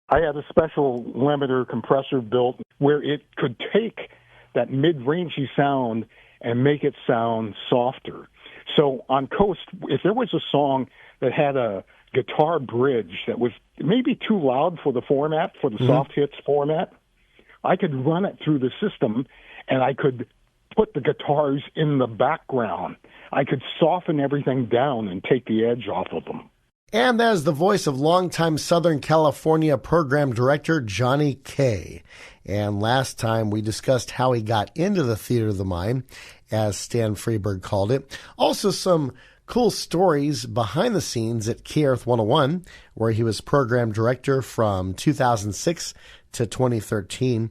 I had a special limiter compressor built where it could take that mid-rangey sound and make it sound softer. So on KOST, if there was a song that had a guitar bridge that was maybe too loud for the format, for the soft hits format, I could run it through the system and I could put the guitars in the background. I could soften everything down and take the edge off of them. And that is the voice of longtime Southern California program director Jhani Kaye. And last time we discussed how he got into the theater of the mind, as Stan Freberg called it. Also some cool stories behind the scenes at KROQ 101, where he was program director from 2006 to 2013.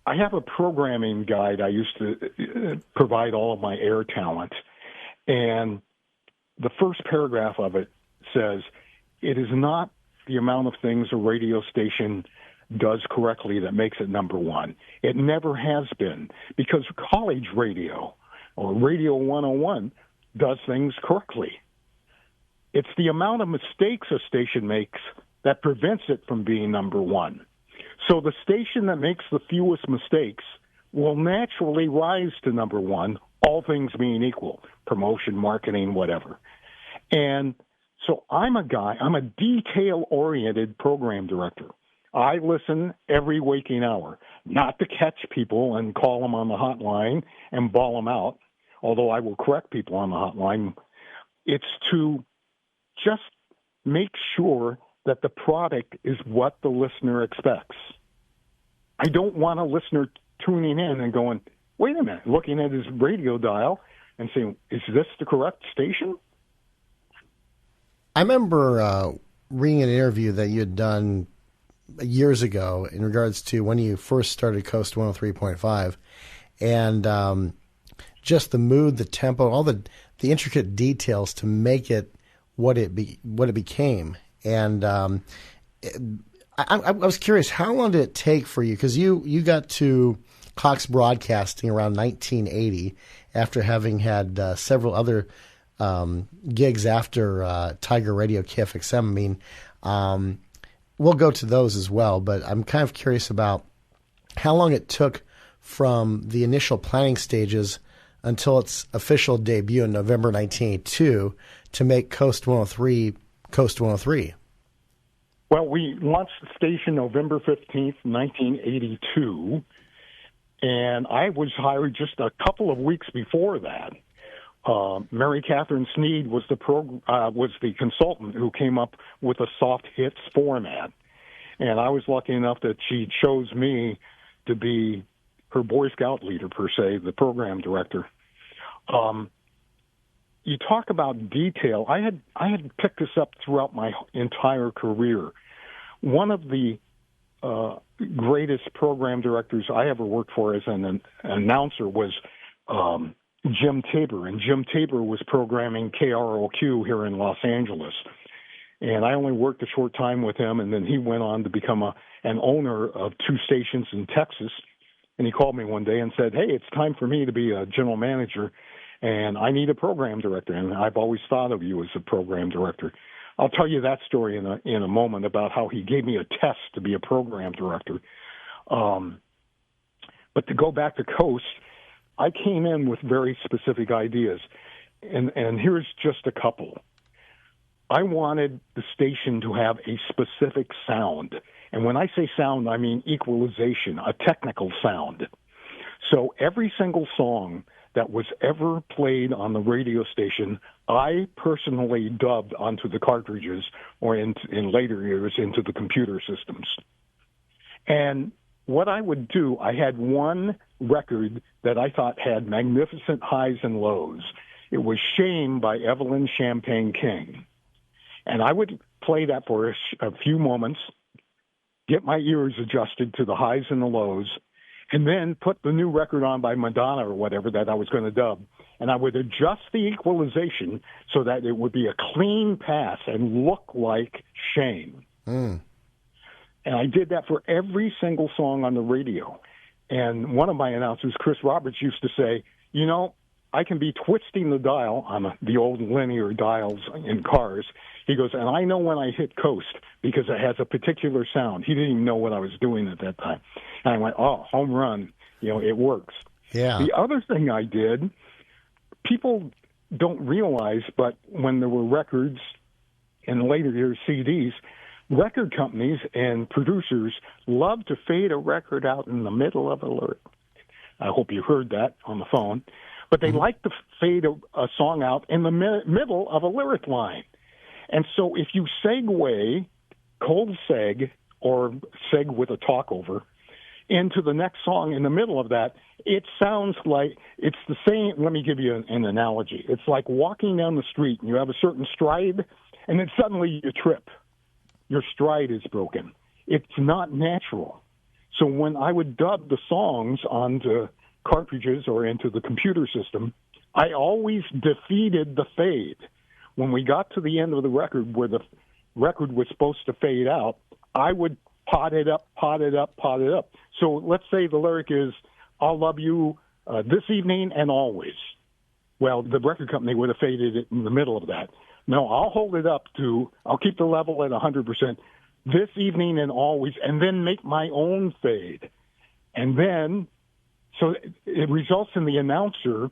I have a programming guide I used to provide all of my air talent. And the first paragraph of it says, it is not the amount of things a radio station does correctly that makes it number one. It never has been, because college radio or Radio 101 does things correctly. It's the amount of mistakes a station makes that prevents it from being number one. So the station that makes the fewest mistakes will naturally rise to number one, all things being equal, promotion, marketing, whatever. And so I'm a detail-oriented program director. I listen every waking hour, not to catch people and call them on the hotline and bawl them out, although I will correct people on the hotline. It's to just make sure that the product is what the listener expects. I don't want a listener tuning in and going, wait a minute, looking at his radio dial and saying, is this the correct station? I remember reading an interview that you had done years ago in regards to when you first started KOST 103.5, and just the mood, the tempo, all the intricate details to make it what it became. And I was curious, how long did it take for you? Because you got to Cox Broadcasting around 1980 after having had several other gigs after Tiger Radio, KFXM. I mean, we'll go to those as well, but I'm kind of curious about how long it took from the initial planning stages until its official debut in November 1982 to make KOST 103 KOST 103. Well, we launched the station November 15th, 1982, and I was hired just a couple of weeks before that. Mary Catherine Sneed was the consultant who came up with a soft hits format, and I was lucky enough that she chose me to be her Boy Scout leader, per se, the program director. You talk about detail. I had picked this up throughout my entire career. One of the greatest program directors I ever worked for as an announcer was Jim Tabor, and Jim Tabor was programming KROQ here in Los Angeles. And I only worked a short time with him, and then he went on to become an owner of 2 stations in Texas. And he called me one day and said, hey, it's time for me to be a general manager, and I need a program director, and I've always thought of you as a program director. I'll tell you that story in a moment about how he gave me a test to be a program director. But to go back to KOST, I came in with very specific ideas, and here's just a couple. I wanted the station to have a specific sound. And when I say sound, I mean equalization, a technical sound. So every single song that was ever played on the radio station, I personally dubbed onto the cartridges, or in later years into the computer systems. And what I would do, I had one record that I thought had magnificent highs and lows. It was Shame by Evelyn Champagne King. And I would play that for a few moments, get my ears adjusted to the highs and the lows, and then put the new record on by Madonna or whatever that I was going to dub. And I would adjust the equalization so that it would be a clean pass and look like Shame. And I did that for every single song on the radio. And one of my announcers, Chris Roberts, used to say, you know, I can be twisting the dial on the old linear dials in cars. He goes, and I know when I hit coast because it has a particular sound. He didn't even know what I was doing at that time. And I went, oh, home run. It works. Yeah. The other thing I did, people don't realize, but when there were records and later years CDs, record companies and producers love to fade a record out in the middle of a lyric. I hope you heard that on the phone. But they like to fade a song out in the middle of a lyric line. And so if you segue, cold seg, or seg with a talkover, into the next song in the middle of that, it sounds like it's the same. Let me give you an analogy. It's like walking down the street and you have a certain stride, and then suddenly you trip. Your stride is broken. It's not natural. So when I would dub the songs onto cartridges or into the computer system, I always defeated the fade. When we got to the end of the record where the record was supposed to fade out, I would pot it up, pot it up, pot it up. So let's say the lyric is, I'll love you this evening and always. Well, the record company would have faded it in the middle of that. No, I'll hold it up to, I'll keep the level at 100%, this evening and always, and then make my own fade. And then, so it results in the announcer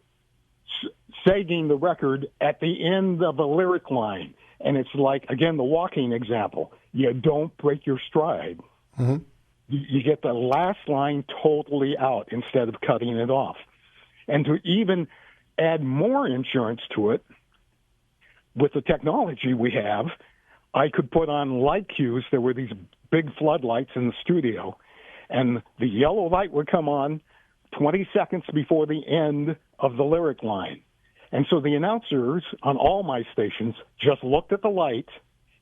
sagging the record at the end of a lyric line. And it's like, again, the walking example. You don't break your stride. Mm-hmm. You get the last line totally out instead of cutting it off. And to even add more insurance to it, with the technology we have, I could put on light cues. There were these big floodlights in the studio, and the yellow light would come on 20 seconds before the end of the lyric line. And so the announcers on all my stations just looked at the light,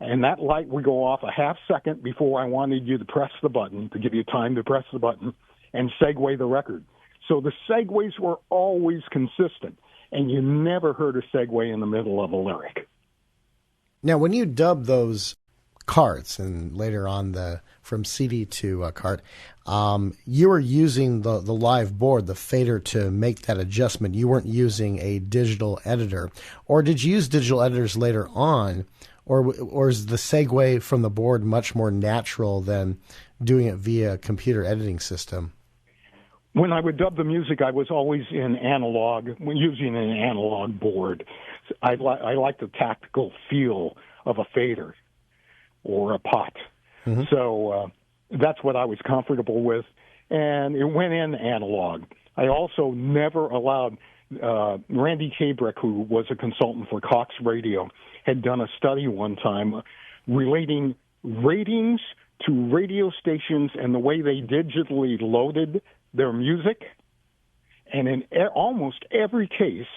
and that light would go off a half second before I wanted you to press the button, to give you time to press the button, and segue the record. So the segues were always consistent, and you never heard a segue in the middle of a lyric. Now, when you dub those carts and later on from CD to cart, you were using the live board, the fader, to make that adjustment. You weren't using a digital editor. Or did you use digital editors later on? Or is the segue from the board much more natural than doing it via a computer editing system? When I would dub the music, I was always in analog, using an analog board. I like the tactical feel of a fader or a pot. Mm-hmm. So that's what I was comfortable with, and it went in analog. I also never allowed Randy Kabrick, who was a consultant for Cox Radio, had done a study one time relating ratings to radio stations and the way they digitally loaded their music. And in almost every case,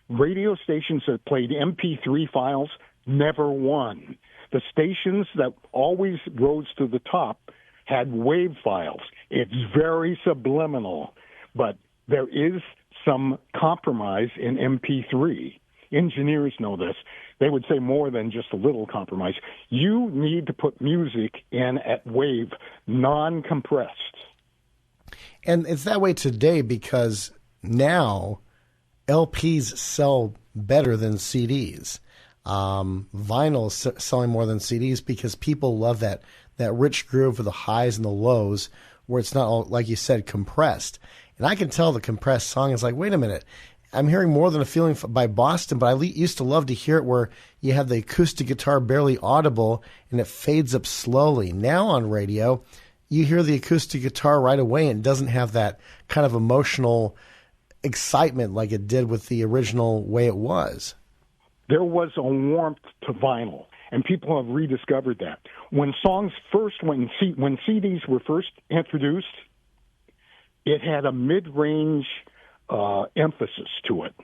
radio stations that played MP3 files never won. The stations that always rose to the top had WAV files. It's very subliminal, but there is some compromise in MP3. Engineers know this. They would say more than just a little compromise. You need to put music in at WAV, non-compressed. And it's that way today because now LPs sell better than CDs. Vinyl is selling more than CDs because people love that rich groove of the highs and the lows where it's not all, like you said, compressed. And I can tell the compressed song is like, wait a minute, I'm hearing More Than a Feeling by Boston, but I used to love to hear it where you have the acoustic guitar barely audible and it fades up slowly. Now on radio, you hear the acoustic guitar right away and it doesn't have that kind of emotional excitement like it did with the original way it was. There was a warmth to vinyl, and people have rediscovered that. When CDs were first introduced, it had a mid-range emphasis to it.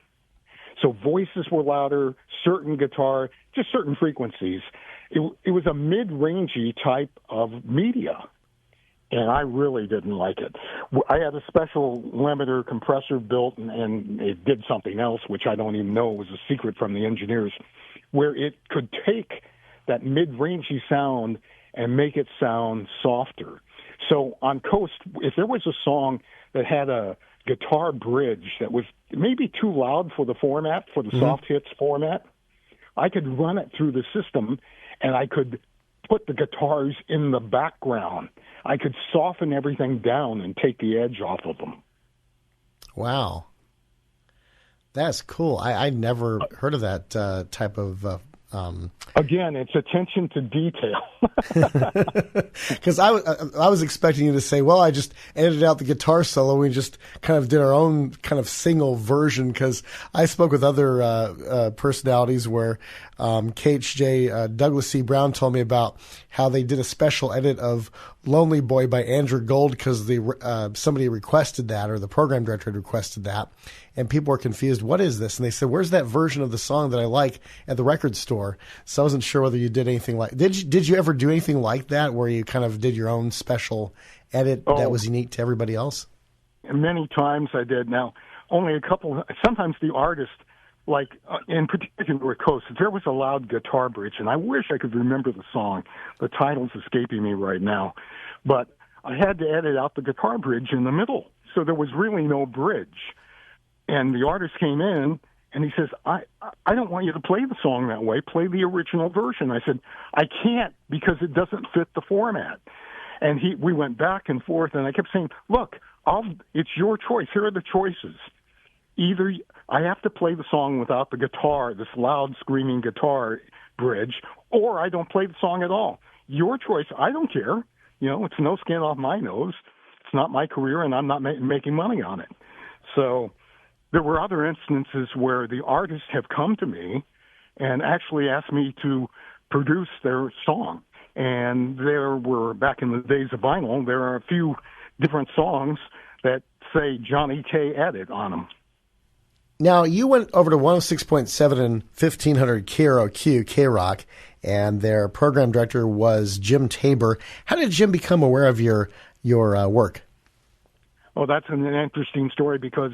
So voices were louder, certain guitar, just certain frequencies. It was a mid-rangey type of media, and I really didn't like it. I had a special limiter compressor built, and it did something else, which I don't even know. It was a secret from the engineers, where it could take that mid-rangey sound and make it sound softer. So on KOST, if there was a song that had a guitar bridge that was maybe too loud for the format, for the soft hits format. I could run it through the system, and I could put the guitars in the background. I could soften everything down and take the edge off of them. Wow. That's cool. I never heard of that type of... Again, it's attention to detail. Because I was expecting you to say, well, I just edited out the guitar solo. We just kind of did our own kind of single version, because I spoke with other personalities where KHJ Douglas C. Brown told me about how they did a special edit of Lonely Boy by Andrew Gold because somebody requested that, or the program director had requested that. And people were confused. What is this? And they said, where's that version of the song that I like at the record store? So I wasn't sure whether you did anything like, did you ever do anything like that where you kind of did your own special edit that was unique to everybody else? Many times I did. Now, only a couple, sometimes the artist, like in particular with KOST, there was a loud guitar bridge, and I wish I could remember the song. The title's escaping me right now. But I had to edit out the guitar bridge in the middle, so there was really no bridge. And the artist came in, and he says, I don't want you to play the song that way. Play the original version. I said, I can't, because it doesn't fit the format. And we went back and forth, and I kept saying, look, it's your choice. Here are the choices. Either I have to play the song without the guitar, this loud screaming guitar bridge, or I don't play the song at all. Your choice. I don't care. It's no skin off my nose. It's not my career, and I'm not making money on it. So there were other instances where the artists have come to me and actually asked me to produce their song. And there were, back in the days of vinyl, there are a few different songs that say Jhani Kaye edit on them. Now, you went over to 106.7 and 1500 KROQ, KROQ, and their program director was Jim Tabor. How did Jim become aware of your work? Oh, that's an interesting story, because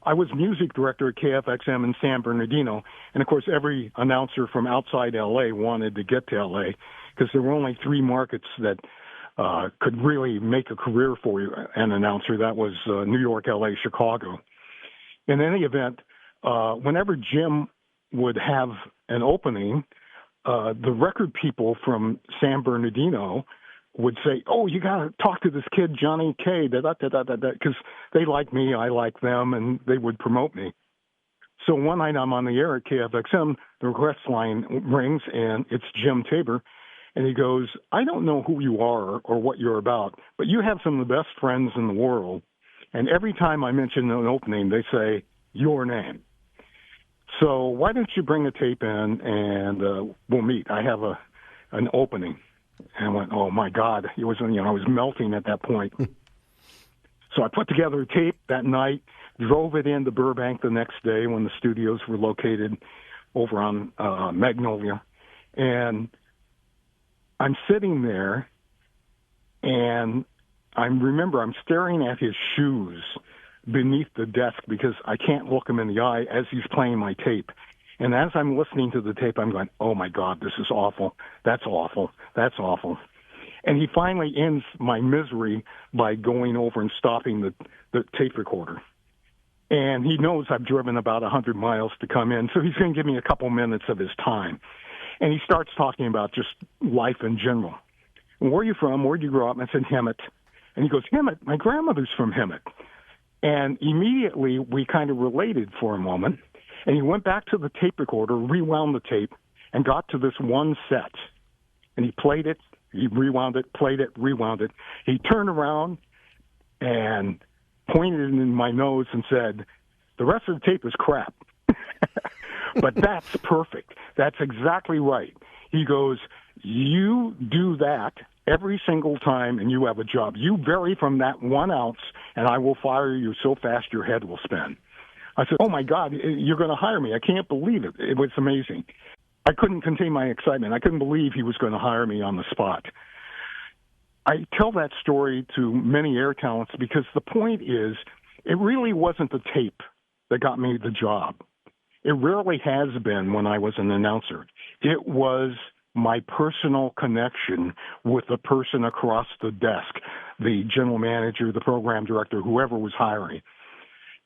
I was music director at KFXM in San Bernardino, and of course every announcer from outside L.A. wanted to get to L.A. because there were only 3 markets that could really make a career for you, an announcer. That was New York, L.A., Chicago. In any event, whenever Jim would have an opening, the record people from San Bernardino would say, oh, you got to talk to this kid, Jhani Kaye, because they like me, I like them, and they would promote me. So one night I'm on the air at KFXM, the request line rings, and it's Jim Tabor, and he goes, I don't know who you are or what you're about, but you have some of the best friends in the world, and every time I mention an opening, they say, your name. So why don't you bring a tape in, and we'll meet. I have an opening. And I went, oh, my God. I was melting at that point. So I put together a tape that night, drove it into Burbank the next day when the studios were located over on Magnolia. And I'm sitting there, and I'm staring at his shoes beneath the desk because I can't look him in the eye as he's playing my tape. And as I'm listening to the tape, I'm going, oh, my God, this is awful. That's awful. That's awful. And he finally ends my misery by going over and stopping the tape recorder. And he knows I've driven about 100 miles to come in, so he's going to give me a couple minutes of his time. And he starts talking about just life in general. And where are you from? Where'd you grow up? And I said, Hemet. And he goes, Hemet? My grandmother's from Hemet. And immediately we kind of related for a moment. And he went back to the tape recorder, rewound the tape, and got to this one set. And he played it, he rewound it, played it, rewound it. He turned around and pointed in my nose and said, the rest of the tape is crap. But that's perfect. That's exactly right. He goes, you do that every single time and you have a job. You vary from that 1 ounce and I will fire you so fast your head will spin. I said, oh, my God, you're going to hire me. I can't believe it. It was amazing. I couldn't contain my excitement. I couldn't believe he was going to hire me on the spot. I tell that story to many air talents because the point is it really wasn't the tape that got me the job. It rarely has been when I was an announcer. It was my personal connection with the person across the desk, the general manager, the program director, whoever was hiring.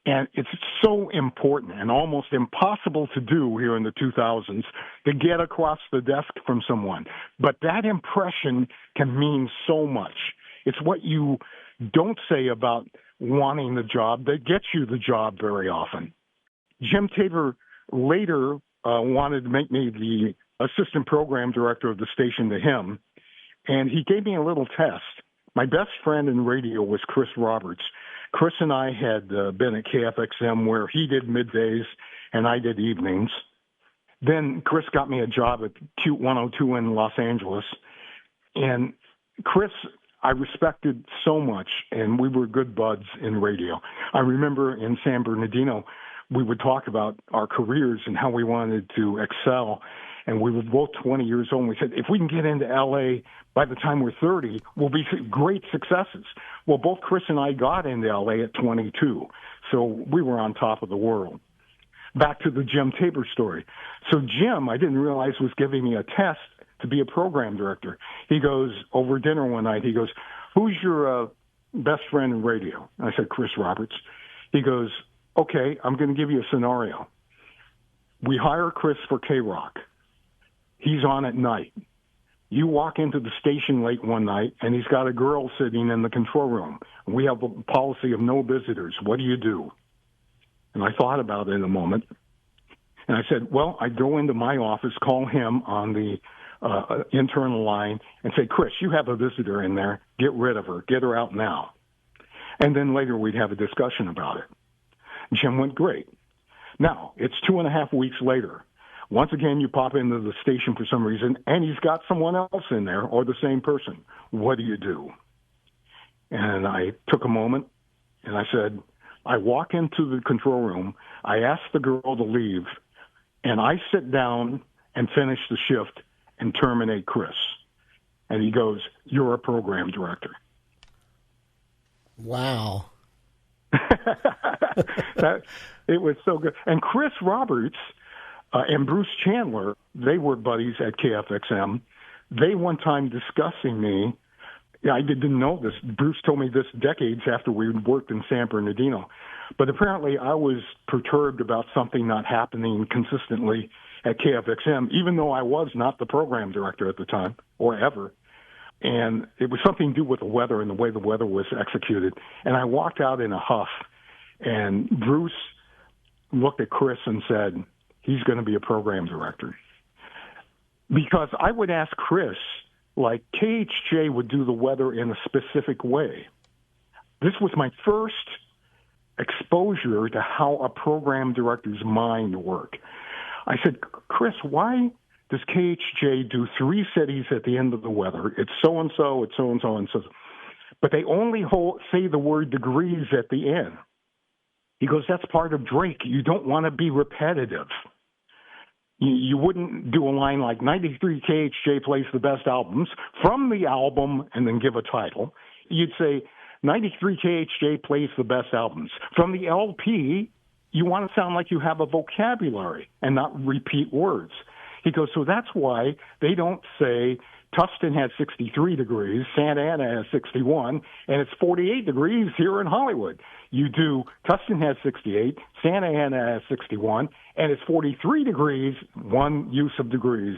And it's so important and almost impossible to do here in the 2000s to get across the desk from someone. But that impression can mean so much. It's what you don't say about wanting the job that gets you the job very often. Jim Tabor later wanted to make me the assistant program director of the station to him, and he gave me a little test. My best friend in radio was Chris Roberts. Chris and I had been at KFXM where he did middays and I did evenings. Then Chris got me a job at Cute 102 in Los Angeles. And Chris, I respected so much, and we were good buds in radio. I remember in San Bernardino, we would talk about our careers and how we wanted to excel. And we were both 20 years old. And we said, if we can get into L.A. by the time we're 30, we'll be great successes. Well, both Chris and I got into L.A. at 22. So we were on top of the world. Back to the Jim Tabor story. So Jim, I didn't realize, was giving me a test to be a program director. He goes, over dinner one night, he goes, who's your best friend in radio? I said, Chris Roberts. He goes, okay, I'm going to give you a scenario. We hire Chris for KROQ. He's on at night. You walk into the station late one night, and he's got a girl sitting in the control room. We have a policy of no visitors. What do you do? And I thought about it in a moment. And I said, well, I'd go into my office, call him on the internal line, and say, Chris, you have a visitor in there. Get rid of her. Get her out now. And then later we'd have a discussion about it. Jim went, great. Now, it's 2.5 weeks later. Once again, you pop into the station for some reason, and he's got someone else in there or the same person. What do you do? And I took a moment, and I said, I walk into the control room, I ask the girl to leave, and I sit down and finish the shift and terminate Chris. And he goes, you're a program director. Wow. It was so good. And Chris Roberts and Bruce Chandler, they were buddies at KFXM. They one time discussing me, I didn't know this. Bruce told me this decades after we worked in San Bernardino. But apparently I was perturbed about something not happening consistently at KFXM, even though I was not the program director at the time or ever. And it was something to do with the weather and the way the weather was executed. And I walked out in a huff, and Bruce looked at Chris and said, he's going to be a program director. Because I would ask Chris, like KHJ would do the weather in a specific way. This was my first exposure to how a program director's mind worked. I said, Chris, why does KHJ do 3 cities at the end of the weather? It's so-and-so, it's so-and-so, and so. But they only say the word degrees at the end. He goes, that's part of Drake. You don't want to be repetitive. You wouldn't do a line like 93 KHJ plays the best albums from the album and then give a title. You'd say 93 KHJ plays the best albums. From the LP, you want to sound like you have a vocabulary and not repeat words. He goes, so that's why they don't say Tustin has 63 degrees, Santa Ana has 61, and it's 48 degrees here in Hollywood. You do, Tustin has 68, Santa Ana has 61, and it's 43 degrees, one use of degrees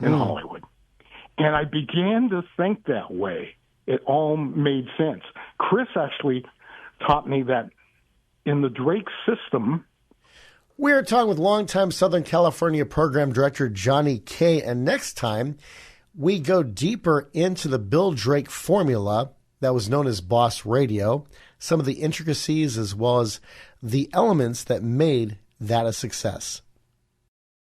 in Hollywood. And I began to think that way. It all made sense. Chris actually taught me that in the Drake system. We're talking with longtime Southern California program director Jhani Kaye, and next time we go deeper into the Bill Drake formula that was known as Boss Radio, some of the intricacies as well as the elements that made that a success.